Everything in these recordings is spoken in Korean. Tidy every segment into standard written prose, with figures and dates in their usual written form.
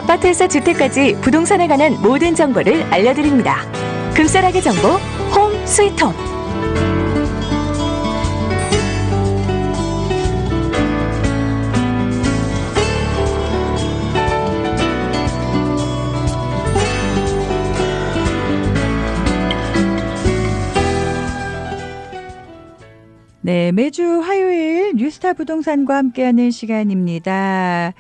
아파트에서 주택까지 부동산에 관한 모든 정보를 알려드립니다. 금싸라기 정보 홈 스위트홈. 네, 매주 화요일 뉴스타 부동산과 함께하는 시간입니다.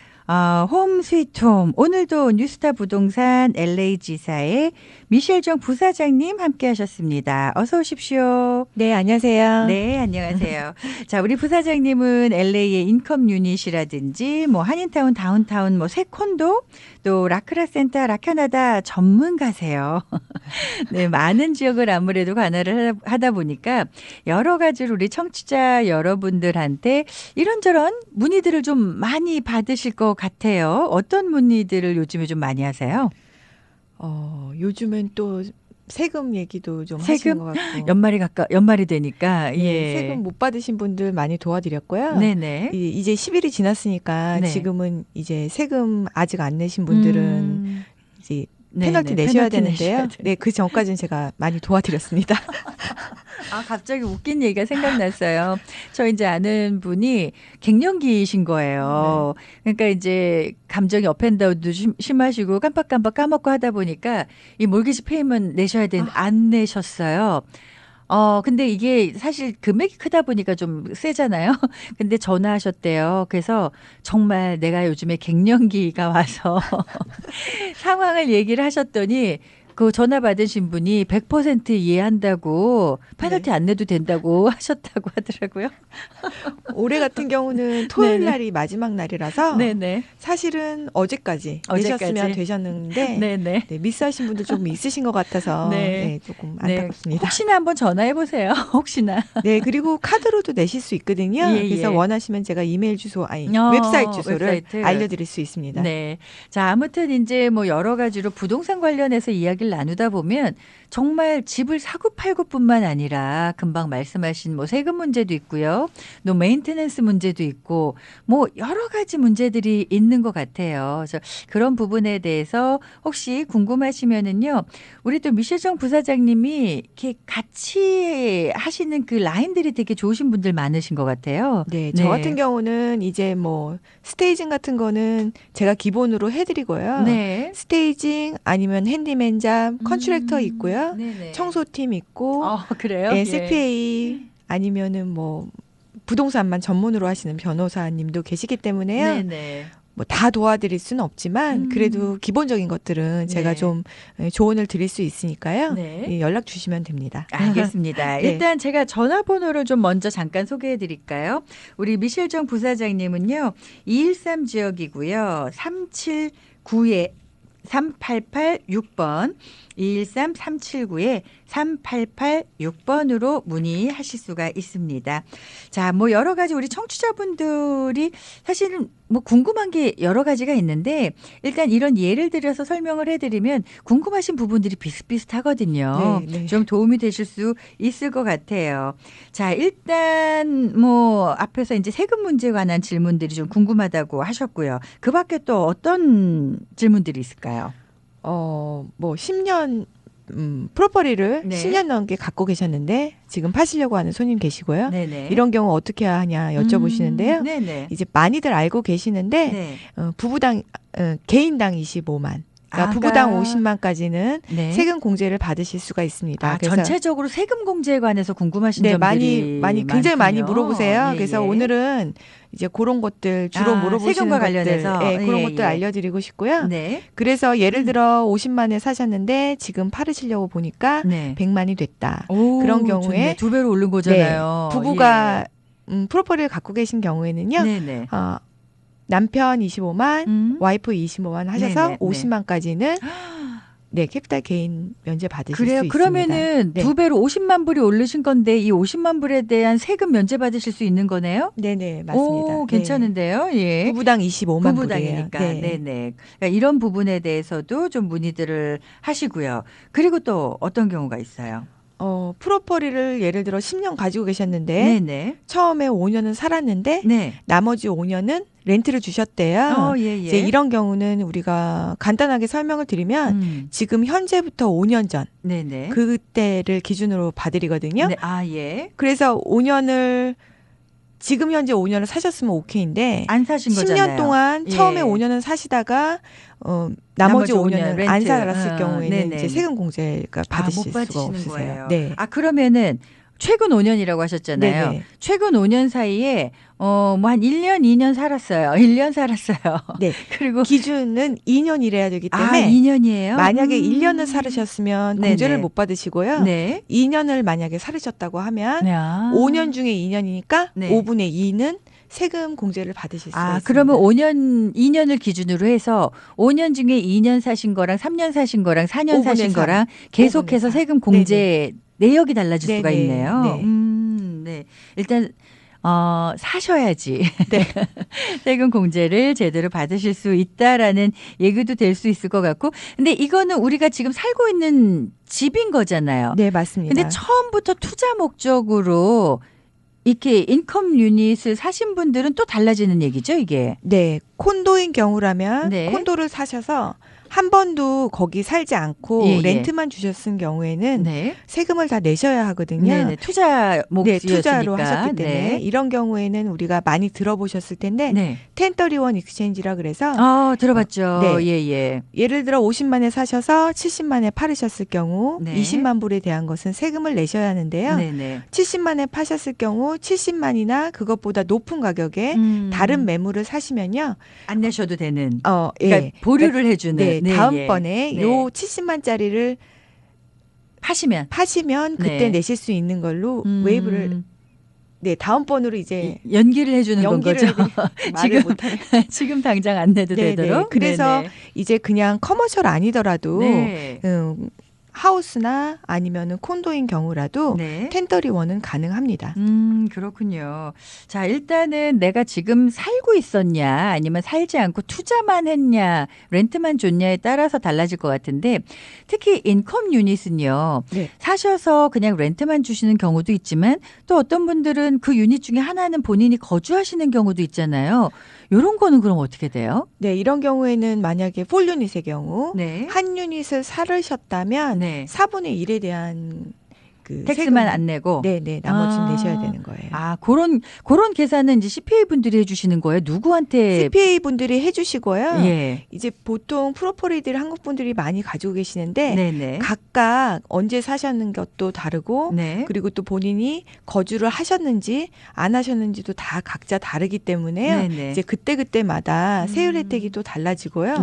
홈 스위트 홈. 오늘도 뉴스타 부동산 LA 지사의 미셸정 부사장님 함께 하셨습니다. 어서 오십시오. 네, 안녕하세요. 네, 안녕하세요. 자, 우리 부사장님은 LA의 인컴 유닛이라든지 뭐 한인타운, 다운타운, 뭐 세콘도, 또 라크라 센터, 라카나다 전문가세요. 네, 많은 지역을 아무래도 관할을 하다 보니까 여러 가지로 우리 청취자 여러분들한테 이런저런 문의들을 좀 많이 받으실 것 같아요. 어떤 문의들을 요즘에 좀 많이 하세요? 요즘은 또 세금 얘기도 좀 하시는 것 같고. 연말이 되니까. 네, 예. 세금 못 받으신 분들 많이 도와드렸고요. 네네. 이제 10일이 지났으니까 네. 지금은 이제 세금 아직 안 내신 분들은 이제 페널티 내셔야 되는데요. 네, 그 전까지는 제가 많이 도와드렸습니다. 갑자기 웃긴 얘기가 생각났어요. 저 이제 아는 분이 갱년기이신 거예요. 네. 그러니까 이제 감정이 업앤다운도 심하시고 깜빡깜빡 까먹고 하다 보니까 이 몰기지 페이먼트 내셔야 되는데 안 내셨어요. 근데 이게 사실 금액이 크다 보니까 좀 세잖아요. 근데 전화하셨대요. 그래서 정말 내가 요즘에 갱년기가 와서 상황을 얘기를 하셨더니 그 전화 받으신 분이 100% 이해한다고 페널티 안 내도 된다고 하셨다고 하더라고요. 올해 같은 경우는 토요일 날이 마지막 날이라서 네네. 사실은 어제까지 내셨으면 되셨는데 네네. 네, 미스하신 분들 조금 있으신 것 같아서 조금 안타깝습니다. 혹시나 한번 전화해 보세요. 혹시나. 네, 그리고 카드로도 내실 수 있거든요. 그래서 원하시면 제가 이메일 주소, 웹사이트 주소를 알려드릴 수 있습니다. 네. 자, 아무튼 이제 뭐 여러 가지로 부동산 관련해서 이야기를 나누다 보면 정말 집을 사고 팔고뿐만 아니라 금방 말씀하신 뭐 세금 문제도 있고요. 또 메인테넌스 문제도 있고 뭐 여러 가지 문제들이 있는 것 같아요. 그래서 그런 부분에 대해서 혹시 궁금하시면은요. 우리 또 미셸정 부사장님이 이렇게 같이 하시는 그 라인들이 되게 좋으신 분들 많으신 것 같아요. 네, 저 같은 경우는 이제 뭐 스테이징 같은 거는 제가 기본으로 해드리고요. 네. 스테이징 아니면 핸디맨 잡, 컨트랙터 있고요. 네네. 청소팀 있고, 그래요? 네, CPA 아니면은 뭐 부동산만 전문으로 하시는 변호사님도 계시기 때문에요. 네네. 뭐 다 도와드릴 수는 없지만 그래도 기본적인 것들은 제가 좀 조언을 드릴 수 있으니까요. 연락 주시면 됩니다. 알겠습니다. 일단 제가 전화번호를 좀 먼저 잠깐 소개해 드릴까요? 우리 미셸정 부사장님은요. 213 지역이고요. 379에 3886번 213-379-3886번으로 문의하실 수가 있습니다. 자, 뭐 여러 가지 우리 청취자분들이 사실은 뭐 궁금한 게 여러 가지가 있는데 일단 이런 예를 들어서 설명을 해드리면 궁금하신 부분들이 비슷비슷하거든요. 네. 좀 도움이 되실 수 있을 것 같아요. 자, 일단 뭐 앞에서 이제 세금 문제에 관한 질문들이 좀 궁금하다고 하셨고요. 그 밖에 또 어떤 질문들이 있을까요? 뭐 10년 프로퍼리를 10년 넘게 갖고 계셨는데 지금 파시려고 하는 손님 계시고요. 네네. 이런 경우 어떻게 하냐 여쭤보시는데요. 네네. 이제 많이들 알고 계시는데 부부당 개인당 25만. 그러니까 부부당 50만까지는 세금 공제를 받으실 수가 있습니다. 그래서 전체적으로 세금 공제에 관해서 궁금하신 점들이 많이 굉장히 많이 물어보세요. 그래서 오늘은 이제 그런 것들 주로 물어보시는 세금과 것들, 관련해서 그런 것들 알려드리고 싶고요. 그래서 예를 들어 50만에 사셨는데 지금 팔으시려고 보니까 100만이 됐다. 그런 경우에 2배로 오른 거잖아요. 부부가 프로퍼리를 갖고 계신 경우에는요. 남편 25만, 와이프 25만 하셔서 50만까지는 캐피탈 게인 면제 받으실 수 있습니다. 그러면은 2배로 50만 불이 오르신 건데 이 50만 불에 대한 세금 면제 받으실 수 있는 거네요? 네네, 맞습니다. 괜찮은데요. 예. 부부당 25만 부부당이니까. 불이에요. 네네. 그러니까 이런 부분에 대해서도 좀 문의들을 하시고요. 그리고 또 어떤 경우가 있어요? 프로퍼리를 예를 들어 10년 가지고 계셨는데 네네. 처음에 5년은 살았는데 네. 나머지 5년은 렌트를 주셨대요. 예. 이제 이런 경우는 우리가 간단하게 설명을 드리면 지금 현재부터 5년 전 네네. 그때를 기준으로 봐드리거든요. 네. 예. 그래서 5년을 지금 현재 5년을 사셨으면 오케이인데 안 사신 10년 거잖아요. 동안 예. 처음에 5년은 사시다가 나머지 5년은 렌트. 안 살았을 경우에는 네네. 이제 세금 공제가 받으실 못 수가 없으세요. 거예요. 네. 그러면은 최근 5년이라고 하셨잖아요. 네네. 최근 5년 사이에 뭐 한 1년, 2년 살았어요. 1년 살았어요. 네. 그리고 기준은 2년 일해야 되기 때문에 2년이에요? 만약에 1년을 살으셨으면 네네. 공제를 못 받으시고요. 네. 2년을 만약에 살으셨다고 하면 5년 중에 2년이니까 네. 5분의 2는 세금 공제를 받으실 수가 있습니다. 그러면 2년을 기준으로 해서 5년 중에 2년 사신 거랑 3년 사신 거랑 4년 사신 3. 거랑 계속해서 세금 공제 내역이 달라질 수가 있네요. 네. 네. 일단 사셔야지 네. 세금 공제를 제대로 받으실 수 있다라는 얘기도 될 수 있을 것 같고, 근데 이거는 우리가 지금 살고 있는 집인 거잖아요. 네, 맞습니다. 근데 처음부터 투자 목적으로 이렇게 인컴 유닛을 사신 분들은 또 달라지는 얘기죠, 이게. 네, 콘도인 경우라면 네. 콘도를 사셔서 한 번도 거기 살지 않고 렌트만 주셨을 경우에는 네. 세금을 다 내셔야 하거든요. 네네. 투자 목적이었으니까. 투자로 하셨기 때문에 이런 경우에는 우리가 많이 들어보셨을 텐데 1031 익스체인지라 그래서 들어봤죠. 네. 예. 예를 들어 50만에 사셔서 70만에 팔으셨을 경우 네. 20만 불에 대한 것은 세금을 내셔야 하는데요. 네네. 70만에 파셨을 경우 70만이나 그것보다 높은 가격에 다른 매물을 사시면요. 안 내셔도 되는. 그러니까 보류를 해주는. 다음번에 요 70만짜리를 파시면 그때 내실 수 있는 걸로 웨이브를 다음번으로 이제 연기를 해주는 건 거죠. 지금 당장 안 내도 되도록. 그래서 이제 그냥 커머셜 아니더라도 하우스나 아니면은 콘도인 경우라도 1031은 가능합니다. 그렇군요. 자, 일단은 내가 지금 살고 있었냐 아니면 살지 않고 투자만 했냐 렌트만 줬냐에 따라서 달라질 것 같은데, 특히 인컴 유닛은요. 사셔서 그냥 렌트만 주시는 경우도 있지만 또 어떤 분들은 그 유닛 중에 하나는 본인이 거주하시는 경우도 있잖아요. 이런 거는 그럼 어떻게 돼요? 네, 이런 경우에는 만약에 폴 유닛의 경우 한 유닛을 사르셨다면 4분의 1에 대한 텍스만 안 내고 나머지는 내셔야 되는 거예요. 그런 계산은 이제 CPA 분들이 해주시는 거예요? 누구한테? CPA 분들이 해주시고요. 이제 보통 프로퍼리들 한국 분들이 많이 가지고 계시는데 각각 언제 사셨는 것도 다르고 그리고 또 본인이 거주를 하셨는지 안 하셨는지도 다 각자 다르기 때문에요. 이제 그때마다 세율 혜택이 또 달라지고요.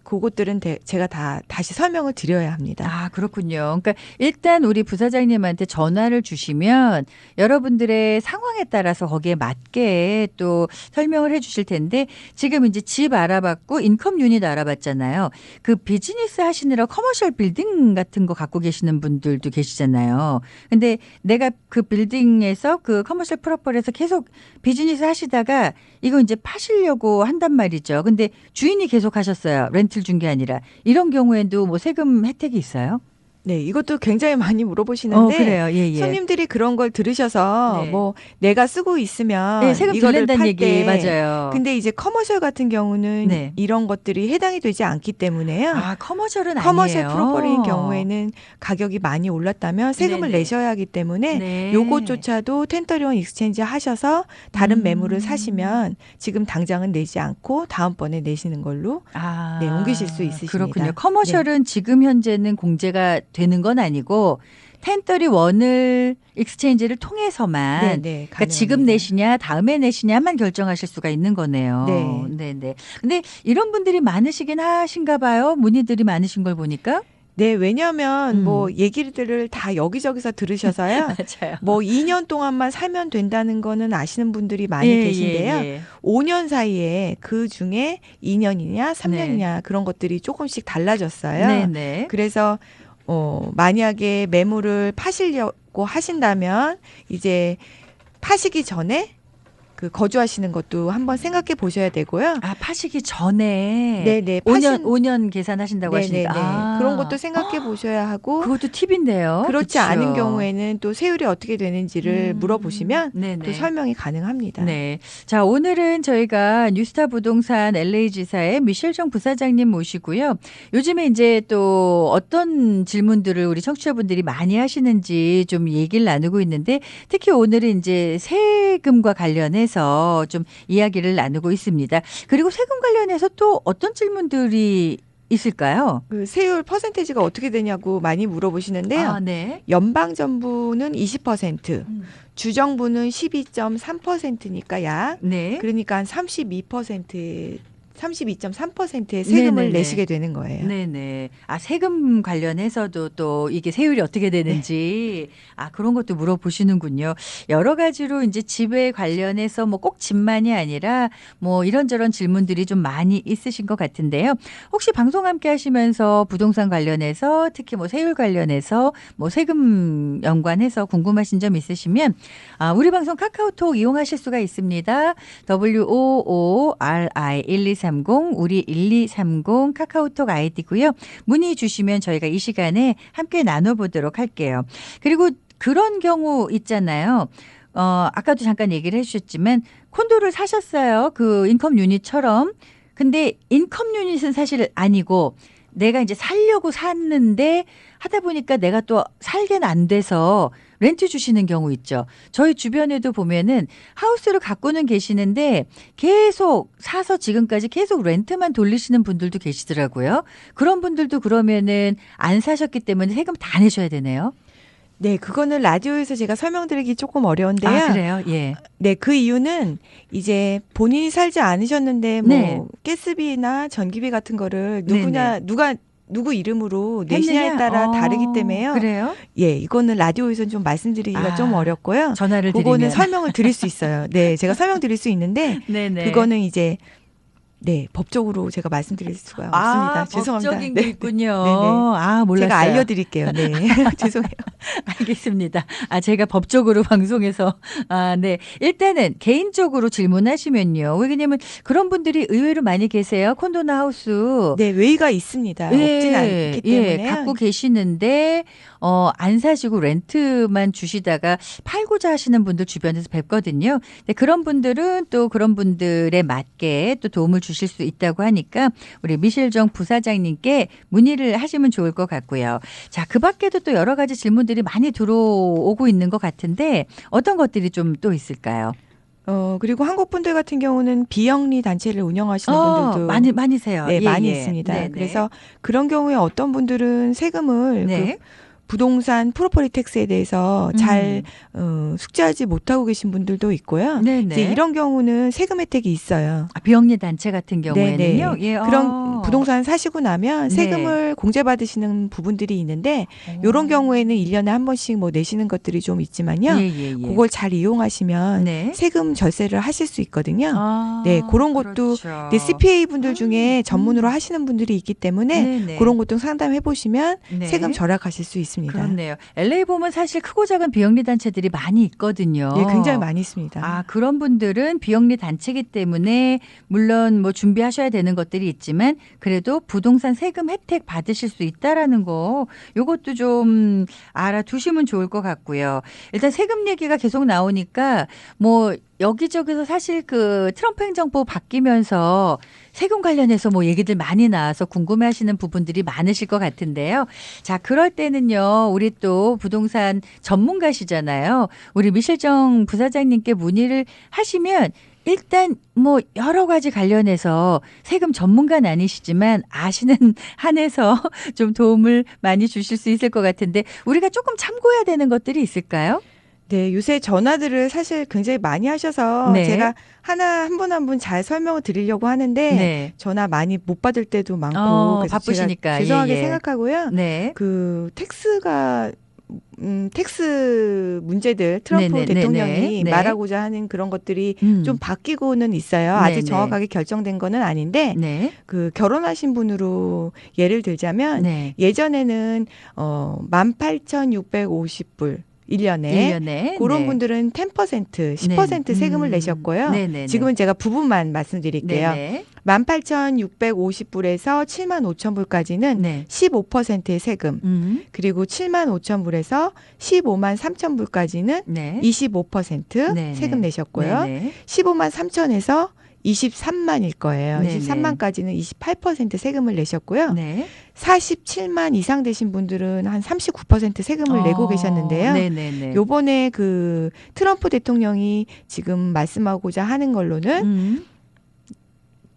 그것들은 제가 다시 설명을 드려야 합니다. 그렇군요. 그러니까 일단 우리 부사장님한테 전화를 주시면 여러분들의 상황에 따라서 거기에 맞게 또 설명을 해 주실 텐데, 지금 이제 집 알아봤고 인컴 유닛 알아봤잖아요. 그 비즈니스 하시느라 커머셜 빌딩 같은 거 갖고 계시는 분들도 계시잖아요. 근데 내가 그 빌딩에서 그 커머셜 프로퍼리에서 계속 비즈니스 하시다가 이거 이제 파시려고 한단 말이죠. 근데 주인이 계속 하셨어요. 렌트를 준 게 아니라. 이런 경우에도 뭐 세금 혜택이 있어요? 네, 이것도 굉장히 많이 물어보시는데 그래요. 손님들이 그런 걸 들으셔서 뭐 내가 쓰고 있으면 세금 이거를 들린다는 팔 얘기 때 맞아요. 근데 이제 커머셜 같은 경우는 이런 것들이 해당이 되지 않기 때문에요. 커머셜은 커머셜 아니에요. 프로퍼리인 경우에는 가격이 많이 올랐다면 세금을 내셔야 하기 때문에 요것조차도 1031 익스체인지 하셔서 다른 매물을 사시면 지금 당장은 내지 않고 다음번에 내시는 걸로 옮기실 수 있으십니다. 그렇군요. 커머셜은 지금 현재는 공제가 되는 건 아니고 1031을 익스체인지를 통해서만 그러니까 지금 내시냐 다음에 내시냐만 결정하실 수가 있는 거네요. 네. 근데 이런 분들이 많으시긴 하신가 봐요. 문의들이 많으신 걸 보니까. 네, 왜냐하면 뭐 얘기들을 다 여기저기서 들으셔서요. 맞아요. 뭐 2년 동안만 살면 된다는 거는 아시는 분들이 많이 계신데요. 5년 사이에 그 중에 2년이냐 3년이냐 그런 것들이 조금씩 달라졌어요. 그래서 만약에 매물을 파시려고 하신다면 이제 파시기 전에 그 거주하시는 것도 한번 생각해 보셔야 되고요. 아, 파시기 전에 네네 5년 계산하신다고 하시니까 아. 그런 것도 생각해 보셔야 하고 그것도 팁인데요. 그렇지 그쵸? 않은 경우에는 또 세율이 어떻게 되는지를 물어보시면 네네. 또 설명이 가능합니다. 네. 자, 오늘은 저희가 뉴스타 부동산 LA 지사의 미셸정 부사장님 모시고요. 요즘에 이제 또 어떤 질문들을 우리 청취자분들이 많이 하시는지 좀 얘기를 나누고 있는데 특히 오늘은 이제 세금과 관련해서 좀 이야기를 나누고 있습니다. 그리고 세금 관련해서 또 어떤 질문들이 있을까요? 그 세율 퍼센테이지가 어떻게 되냐고 많이 물어보시는데요. 아, 네. 연방정부는 20%, 주정부는 12.3%니까 약. 네. 그러니까 한 32.3%의 세금을 네네네. 내시게 되는 거예요. 네네. 아, 세금 관련해서도 또 이게 세율이 어떻게 되는지 아, 그런 것도 물어보시는군요. 여러 가지로 이제 집에 관련해서 뭐 꼭 집만이 아니라 뭐 이런저런 질문들이 좀 많이 있으신 것 같은데요. 혹시 방송 함께 하시면서 부동산 관련해서 특히 뭐 세율 관련해서 뭐 세금 연관해서 궁금하신 점 있으시면 아, 우리 방송 카카오톡 이용하실 수가 있습니다. WOORI1230 우리 1230 카카오톡 아이디고요. 문의 주시면 저희가 이 시간에 함께 나눠보도록 할게요. 그리고 그런 경우 있잖아요. 아까도 잠깐 얘기를 해주셨지만 콘도를 사셨어요. 그 인컴 유닛처럼. 근데 인컴 유닛은 사실 아니고 내가 이제 살려고 샀는데 하다 보니까 내가 또 살게는 안 돼서 렌트 주시는 경우 있죠. 저희 주변에도 보면은 하우스를 갖고는 계시는데 계속 사서 지금까지 계속 렌트만 돌리시는 분들도 계시더라고요. 그런 분들도 그러면은 안 사셨기 때문에 세금 다 내셔야 되네요. 네, 그거는 라디오에서 제가 설명드리기 조금 어려운데요. 아, 그래요? 예. 네, 그 이유는 이제 본인이 살지 않으셨는데 뭐 네. 가스비나 전기비 같은 거를 네네. 누구 이름으로 내시냐에 따라 다르기 때문에요. 그래요? 예, 이거는 라디오에서는 좀 말씀드리기가 좀 어렵고요. 전화를 그거는 드리면. 설명을 드릴 수 있어요. 네, 제가 설명드릴 수 있는데 네네. 그거는 이제 네, 법적으로 제가 말씀드릴 수가 없습니다. 죄송합니다. 법적인 게 있군요. 네네. 아, 몰랐어요. 제가 알려드릴게요. 네, 죄송해요. 알겠습니다. 아, 제가 법적으로 방송에서 아, 네. 일단은 개인적으로 질문하시면요. 왜냐면 그런 분들이 의외로 많이 계세요. 콘도나 하우스. 네, 외의가 있습니다. 예, 없진 않기 때문에 갖고 계시는데 안 사시고 렌트만 주시다가 팔고자 하시는 분들 주변에서 뵙거든요. 근데 그런 분들은 또 그런 분들에 맞게 또 도움을 주실 수 있다고 하니까 우리 미셸정 부사장님께 문의를 하시면 좋을 것 같고요. 자, 그 밖에도 또 여러 가지 질문들이 많이 들어오고 있는 것 같은데 어떤 것들이 좀 또 있을까요? 그리고 한국 분들 같은 경우는 비영리 단체를 운영하시는 분들도 많이세요. 네, 예, 많이 예. 있습니다. 네네. 그래서 그런 경우에 어떤 분들은 세금을 네. 그 부동산 프로퍼티 텍스에 대해서 잘 숙지하지 못하고 계신 분들도 있고요. 네네. 이제 이런 경우는 세금 혜택이 있어요. 아, 비영리 단체 같은 경우에는요. 네네. 예, 그런 부동산 사시고 나면 네. 세금을 공제받으시는 부분들이 있는데 이런 경우에는 1년에 한 번씩 뭐 내시는 것들이 좀 있지만요. 예. 그걸 잘 이용하시면 네. 세금 절세를 하실 수 있거든요. 아, 네, 그런 것도 그렇죠. 네, CPA 분들 중에 전문으로 하시는 분들이 있기 때문에 네네. 그런 것도 상담해 보시면 네. 세금 절약하실 수 있습니다. 그렇네요. LA 보면 사실 크고 작은 비영리 단체들이 많이 있거든요. 네, 굉장히 많이 있습니다. 아, 그런 분들은 비영리 단체이기 때문에 물론 뭐 준비하셔야 되는 것들이 있지만 그래도 부동산 세금 혜택 받으실 수 있다라는 거 요것도 좀 알아두시면 좋을 것 같고요. 일단 세금 얘기가 계속 나오니까 뭐 여기저기서 사실 그 트럼프 행정부 바뀌면서 세금 관련해서 뭐 얘기들 많이 나와서 궁금해하시는 부분들이 많으실 것 같은데요. 자, 그럴 때는요, 우리 또 부동산 전문가시잖아요. 우리 미셸정 부사장님께 문의를 하시면 일단 뭐 여러 가지 관련해서 세금 전문가는 아니시지만 아시는 한에서 좀 도움을 많이 주실 수 있을 것 같은데 우리가 조금 참고해야 되는 것들이 있을까요? 네, 요새 전화들을 사실 굉장히 많이 하셔서 네. 제가 한 분 한 분 잘 설명을 드리려고 하는데 네. 전화 많이 못 받을 때도 많고 그래서 바쁘시니까. 제가 죄송하게 예. 생각하고요. 네. 그 텍스 문제들 트럼프 네네, 대통령이 네네. 말하고자 하는 그런 것들이 좀 바뀌고는 있어요. 네네. 아직 정확하게 결정된 거는 아닌데 네. 그 결혼하신 분으로 예를 들자면 네. 예전에는 18,650불 1년에. 그런 네. 분들은 10%, 10% 네. 세금을 내셨고요. 네네네. 지금은 제가 부분만 말씀드릴게요. 네네. 18,650불에서 75,000불까지는 네. 15%의 세금. 그리고 75,000불에서 153,000불까지는 네. 25% 네네. 세금 내셨고요. 네네. 153,000에서 23만일 거예요. 네네. 23만까지는 28% 세금을 내셨고요. 네. 47만 이상 되신 분들은 한 39% 세금을 내고 계셨는데요. 네네네. 요번에 그 트럼프 대통령이 지금 말씀하고자 하는 걸로는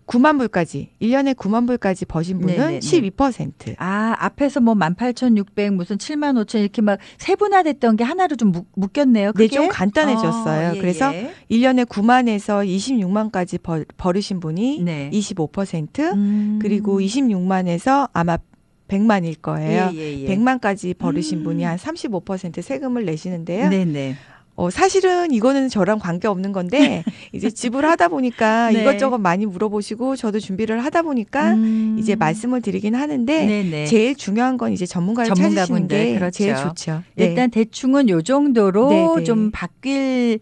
9만 불까지 1년에 9만 불까지 버신 분은 네네네. 12%. 아, 앞에서 뭐 18,600 무슨 7만 5천 이렇게 막 세분화됐던 게 하나로 좀 묶였네요. 그게? 네, 좀 간단해졌어요. 예, 그래서 예. 1년에 9만에서 26만까지 벌으신 분이 네. 25%, 그리고 26만에서 아마 100만일 거예요. 예. 100만까지 벌으신 분이 한 35% 세금을 내시는데요. 네네. 사실은 이거는 저랑 관계 없는 건데 이제 집을 하다 보니까 네. 이것저것 많이 물어보시고 저도 준비를 하다 보니까 이제 말씀을 드리긴 하는데 네네. 제일 중요한 건 이제 전문가를 찾으시는 게 그렇죠. 제일 좋죠. 네. 일단 대충은 요 정도로 네네. 좀 바뀐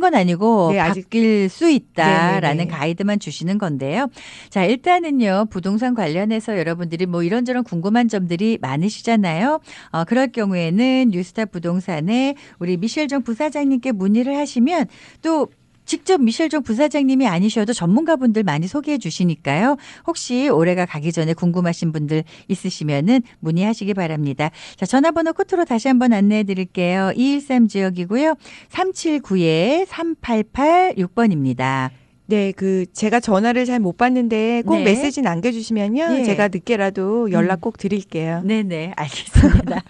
건 아니고 네, 아직 바뀔 수 있다라는 네네네. 가이드만 주시는 건데요. 자, 일단은요. 부동산 관련해서 여러분들이 뭐 이런저런 궁금한 점들이 많으시잖아요. 그럴 경우에는 뉴스타 부동산에 우리 미셸정 부사장님께 문의를 하시면 또 직접 미셸정 부사장님이 아니셔도 전문가분들 많이 소개해 주시니까요. 혹시 올해가 가기 전에 궁금하신 분들 있으시면은 문의하시기 바랍니다. 자, 전화번호 코트로 다시 한번 안내해 드릴게요. 213 지역이고요. 379-3886번입니다. 네, 제가 전화를 잘 못 받는데 꼭 네. 메시지 남겨주시면요. 예. 제가 늦게라도 연락 꼭 드릴게요. 네네, 알겠습니다.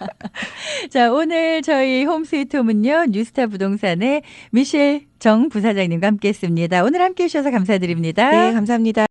자, 오늘 저희 홈스위트홈은요, 뉴스타 부동산의 미셸 정 부사장님과 함께 했습니다. 오늘 함께 해주셔서 감사드립니다. 네, 감사합니다.